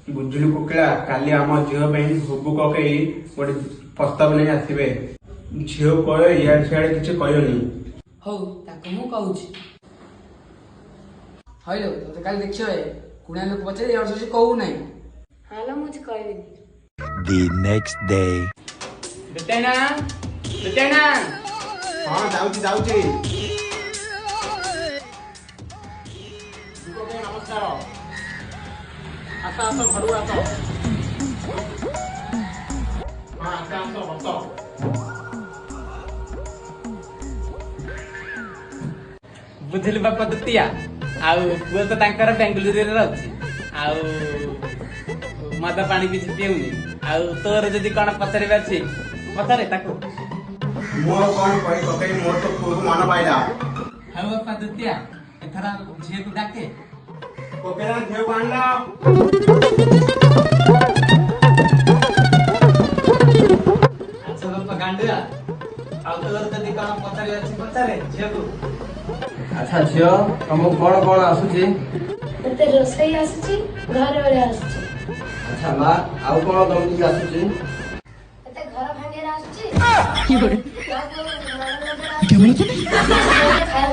बुझिलु कुकड़ा काली आम झील भोबू ककई गोटे प्रस्ताव नहीं आसवे झील कह इे सियाड़े किसी कहनी हौ ताको मु कहूची हलो तो काल देखियो कुणा लोक पचारे यार से कहू नहीं हालो मुझे कहबेनी The next day. बेटेना हाँ जाऊची जाऊची नमस्कार आस आस घर आस हाँ आस आस बस बुझिलु बापा दुतिया आउ पुओ तो तांकर बेंगलुरु रे रहछि आउ मद पानी किछि पिउनी आउ तोर जदि कोन पचरिबा छी पचरे ताको मोर कौन कही ककई मोर तो पुओ मन पाइला हाउ बापा दुतिया एथरा झे को डाके कोकेला झील को आणला अच्छा बापा गांडुआ आउ तोर जदि कोन पचरिबा छी पचरे झे को अच्छा झियो तुमको कौन कौन आसुची मते रोसई आसुची घर वाले आसुची अच्छा माँ आउ कौन तुमको आसुची मते घर भांगेर आसुची কি করে खाया